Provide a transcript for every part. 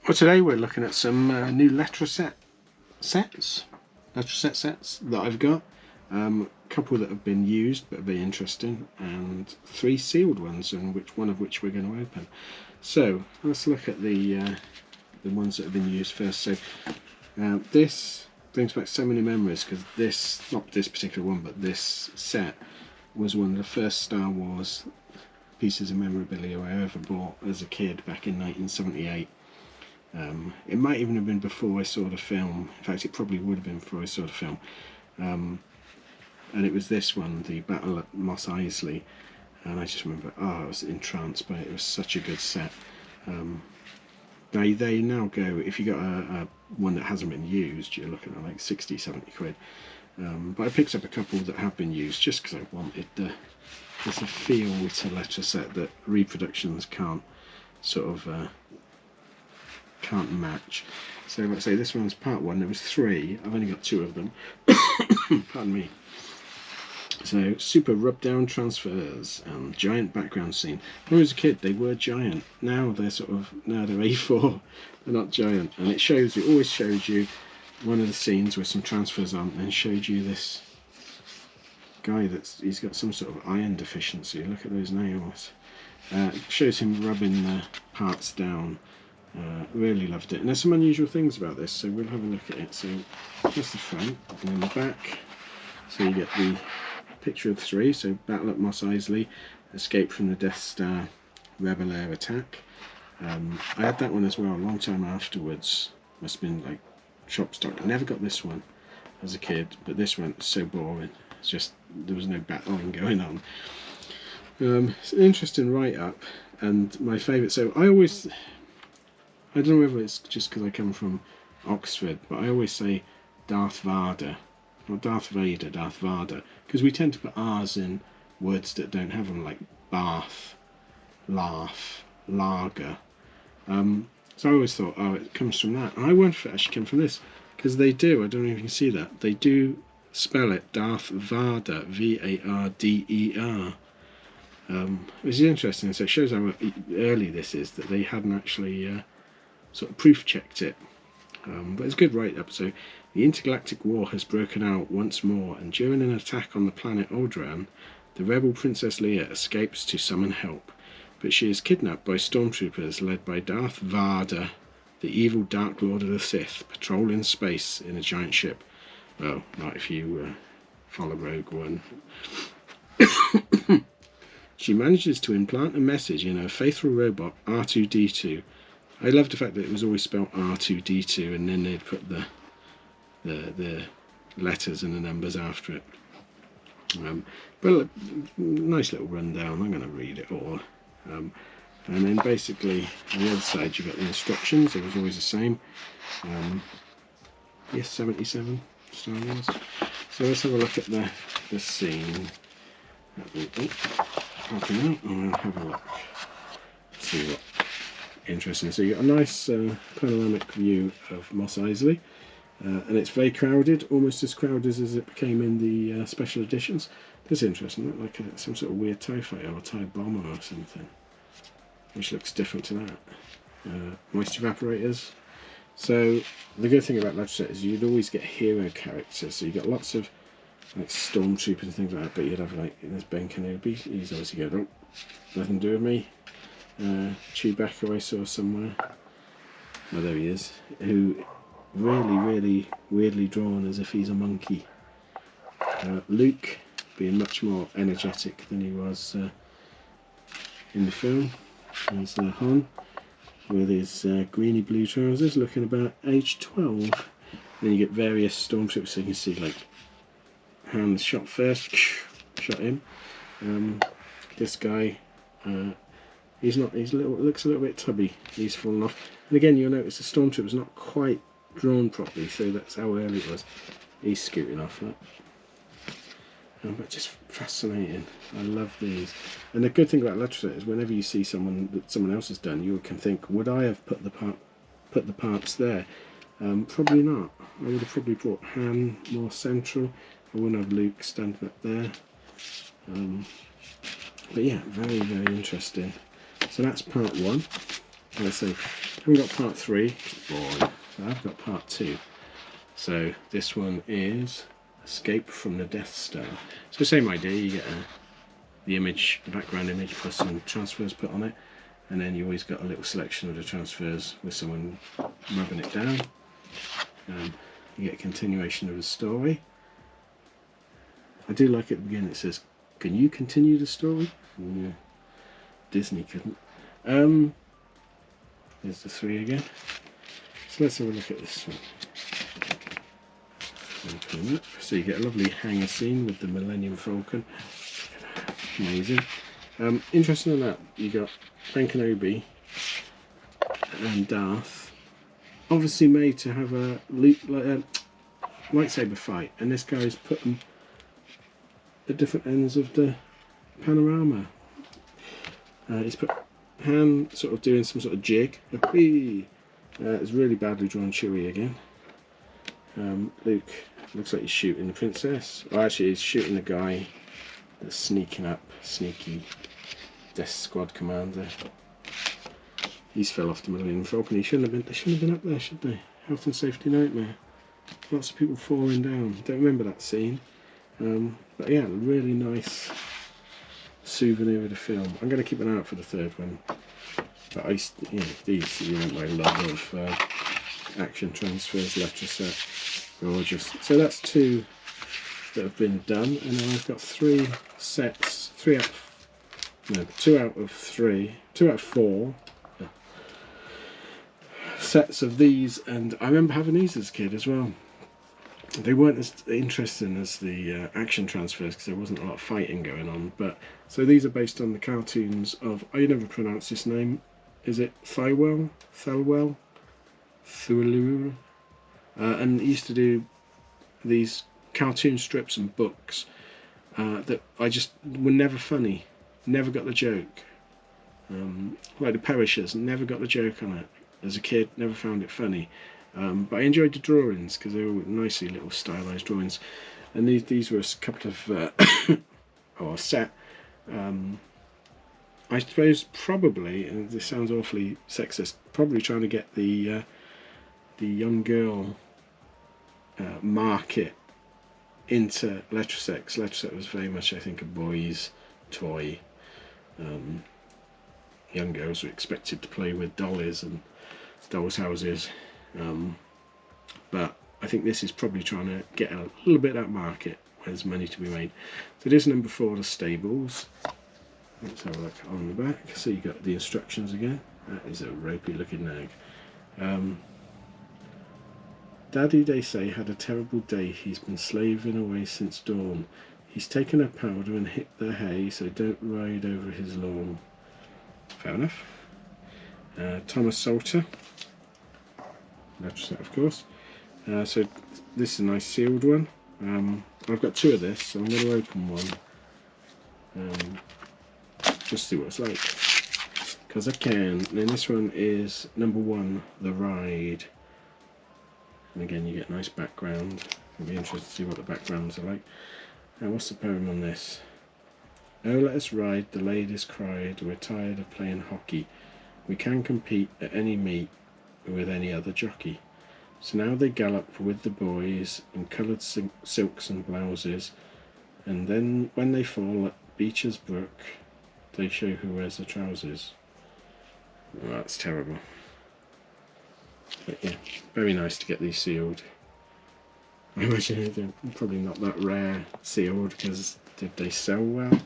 Well, today we're looking at some new Letraset sets that I've got. A couple that have been used but are very interesting, and 3 sealed ones, and one of which we're going to open. So let's look at the ones that have been used first. So this brings back so many memories, because this, not this particular one, but this set was one of the first Star Wars pieces of memorabilia I ever bought as a kid back in 1978. It might even have been before I saw the film. In fact, it probably would have been before I saw the film. And it was this one, the Battle at Mos Eisley, and I just remember, I was entranced by it. It was such a good set. They now go, if you got a one that hasn't been used, you're looking at like 60-70 quid. But I picked up a couple that have been used just because I wanted there's a feel to Letraset that reproductions can't sort of can't match. So let's say this one's part 1. There was 3. I've only got 2 of them. Pardon me. So super rub down transfers and giant background scene. When I was a kid, they were giant. Now they're they're A4. They're not giant, and it always shows you one of the scenes with some transfers on, and showed you this guy he's got some sort of iron deficiency. Look at those nails. It shows him rubbing the parts down. Really loved it, and there's some unusual things about this, so we'll have a look at it. So that's the front, and then the back. So you get the picture of 3. So Battle at Mos Eisley, escape from the Death Star Rebel air attack. I had that one as well a long time afterwards. Must have been like shop stock. I never got this one as a kid, but this one was so boring. It's just, there was no battling going on. It's an interesting write-up, and my favourite. So I don't know whether it's just because I come from Oxford, but I always say Darth Vader, not Darth Vader, Darth Vader, because we tend to put R's in words that don't have them, like bath, laugh, lager. So I always thought, it comes from that. And I wonder if it actually came from this, because they do, I don't know if you can see that, they do spell it Darth Vader, V-A-R-D-E-R. Which is interesting, so it shows how early this is, that they hadn't actually sort of proof checked it. But it's a good write-up. So the intergalactic war has broken out once more, and during an attack on the planet Alderaan, the rebel Princess Leia escapes to summon help, but she is kidnapped by stormtroopers led by Darth Vader, the evil Dark Lord of the Sith, patrolling space in a giant ship. Well, not if you follow Rogue One. She manages to implant a message in her faithful robot R2-D2. I love the fact that it was always spelled R2-D2, and then they'd put the letters and the numbers after it. But nice little rundown. I'm going to read it all. And then basically on the other side you got the instructions. It was always the same. Yes, 77 Star Wars. So let's have a look at the scene. And we'll have a look. See what interesting. So you got a nice panoramic view of Mos Eisley, and it's very crowded, almost as crowded as it became in the special editions. That's interesting. Look like some sort of weird TIE fighter or TIE bomber or something, which looks different to that. Moisture evaporators. So the good thing about Letraset is you'd always get hero characters. So you got lots of like stormtroopers and things like that, but you'd have like, there's Ben Kenobi. He's obviously going, nothing to do with me. Chewbacca I saw somewhere. Oh, there he is. Who really weirdly drawn as if he's a monkey. Luke being much more energetic than he was in the film. There's Han with his greeny blue trousers, looking about age 12. Then you get various stormtroopers, so you can see like Han's shot first, shot him. This guy. He's looks a little bit tubby. He's fallen off. And again, you'll notice the stormtrooper's not quite drawn properly, so that's how early it was. He's scooting off that. But just fascinating. I love these. And the good thing about Letraset is whenever you see someone that someone else has done, you can think, would I have put the parts there? Probably not. I would have probably brought Han more central. I wouldn't have Luke standing up there. But yeah, very interesting. So that's part 1. I say, I haven't got part 3, boring, so I've got part 2. So this one is Escape from the Death Star. So same idea, you get the image, the background image, plus some transfers put on it, and then you always got a little selection of the transfers with someone rubbing it down. You get a continuation of the story. I do like at the beginning it says, "Can you continue the story?" Yeah, Disney couldn't. There's the 3 again. So let's have a look at this one. So you get a lovely hangar scene with the Millennium Falcon. Amazing. Interesting in that, you got Ben Kenobi and Darth, obviously made to have a lightsaber fight, and this guy's put them at different ends of the panorama. He's put Han sort of doing some sort of jig. It's really badly drawn Chewie again. Luke looks like he's shooting the princess. Well, actually he's shooting the guy that's sneaking up, sneaky Death Squad commander. He's fell off the Millennium Falcon. They shouldn't have been up there, should they? Health and safety nightmare. Lots of people falling down. Don't remember that scene. But yeah, really nice souvenir of the film. I'm going to keep an eye out for the 3rd one. But these, my love of action transfers, Letraset, gorgeous. So that's 2 that have been done, and then I've got 3 sets, 2 out of 4 sets of these, and I remember having these as a kid as well. They weren't as interesting as the action transfers because there wasn't a lot of fighting going on, but so these are based on the cartoons of, I never pronounce this name, is it Thelwell? And he used to do these cartoon strips and books that I just were never funny, never got the joke. Like the Perishers, never got the joke on it. As a kid, never found it funny. But I enjoyed the drawings because they were nicely little stylized drawings. And these were a couple of, or a set. I suppose probably, and this sounds awfully sexist, probably trying to get the young girl market into Letraset, because Letraset was very much, I think, a boy's toy. Young girls were expected to play with dollies and dolls' houses, but I think this is probably trying to get a little bit of that market where there's money to be made. So this is number 4, the stables. Let's have a look on the back. So you got the instructions again. That is a ropey looking nag. Daddy, they say, had a terrible day. He's been slaving away since dawn. He's taken a powder and hit the hay, so don't ride over his lawn. Fair enough. Thomas Salter. Letraset, of course. So this is a nice sealed one. I've got 2 of this, so I'm going to open one. Just see what it's like. Because I can. And then this one is number 1, The Ride. And again, you get a nice background. It'll be interesting to see what the backgrounds are like. Now, what's the poem on this? Oh, let us ride, the ladies cried, we're tired of playing hockey. We can compete at any meet with any other jockey. So now they gallop with the boys in coloured silks and blouses, and then when they fall at Beecher's Brook, they show who wears the trousers. Well, that's terrible. But yeah, very nice to get these sealed. I imagine they're probably not that rare sealed, because did they sell well?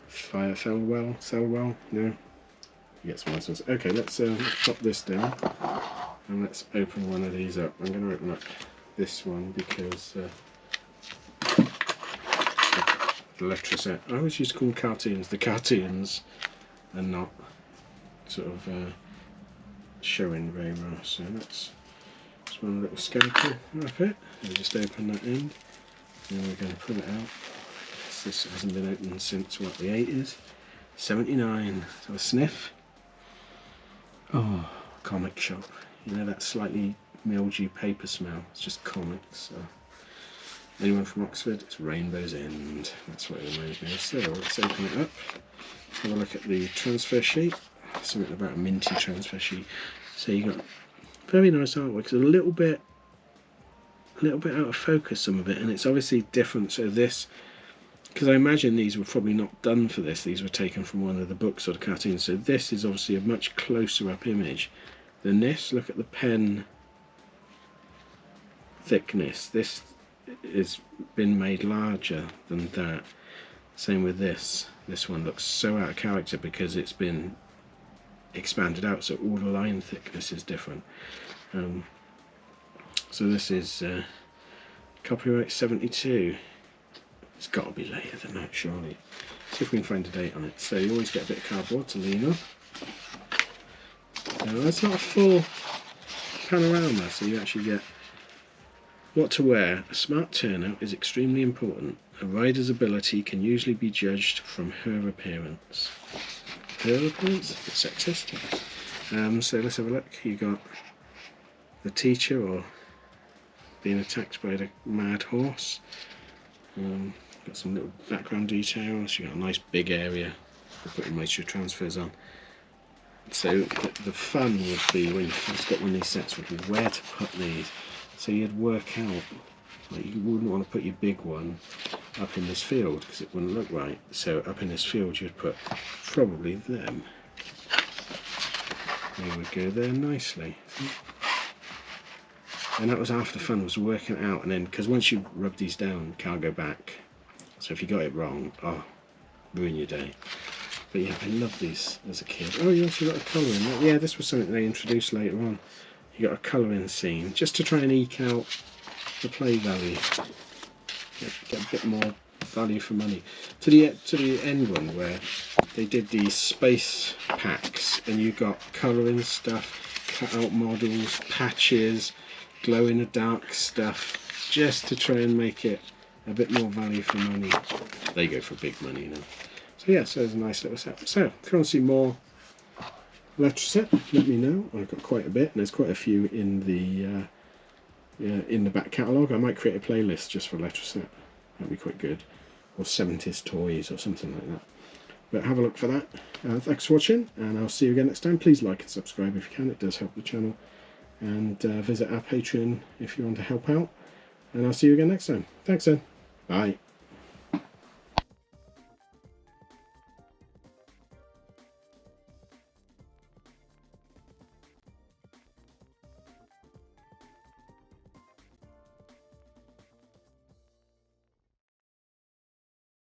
Sell well? No. You get some nice ones. Okay, let's pop this down and let's open one of these up. I'm going to open up this one because the Letraset. I always used to call cartoons the cartoons and not sort of showing very well. So that's just one little scalpel up it. I'll just open that end and then we're going to pull it out. This hasn't been opened since what, the 80s? 79. So a sniff. Oh, comic shop. You know that slightly mildew paper smell? It's just comics. So. Anyone from Oxford? It's Rainbow's End. That's what it reminds me of. So let's open it up. Have a look at the transfer sheet. something about a minty transfer sheet. So you got very nice artwork. It's a little bit out of focus, some of it, and it's obviously different. So this, because I imagine these were probably not done for this, these were taken from one of the books or the cartoons, so this is obviously a much closer up image than this. Look at the pen thickness. This has been made larger than that. Same with this. This one looks so out of character because it's been expanded out, so all the line thickness is different. So this is copyright 72. It's got to be later than that, surely. See if we can find a date on it. So you always get a bit of cardboard to lean on. Now that's not a full panorama, so you actually get what to wear. A smart turnout is extremely important. A rider's ability can usually be judged from her appearance. Her appearance? A bit sexist. So let's have a look. You got the teacher, or being attacked by the mad horse. Got some little background details. You got a nice big area for putting most of your transfers on. So the fun would be, when you first got one of these sets, would be where to put these. So you'd work out, like, you wouldn't want to put your big one up in this field because it wouldn't look right. So up in this field you'd put probably them. They would go there nicely. And that was half the fun, was working it out, and then, because once you rub these down, you can't go back. So if you got it wrong, oh, ruin your day. But yeah, I loved these as a kid. Oh, you also got a colouring. Yeah, this was something they introduced later on. You got a colouring scene, just to try and eke out the play value. Get a bit more value for money. To the end one, where they did these space packs, and you got colouring stuff, cut out models, patches, glow in the dark stuff, just to try and make it a bit more value for money. They go for big money now. So yeah, so there's a nice little set. So if you want to see more Letraset, let me know. I've got quite a bit, and there's quite a few in the back catalogue. I might create a playlist just for Letraset. That'd be quite good. Or 70s toys or something like that. But have a look for that. Thanks for watching, and I'll see you again next time. Please like and subscribe if you can. It does help the channel. And visit our Patreon if you want to help out. And I'll see you again next time. Thanks then. Bye.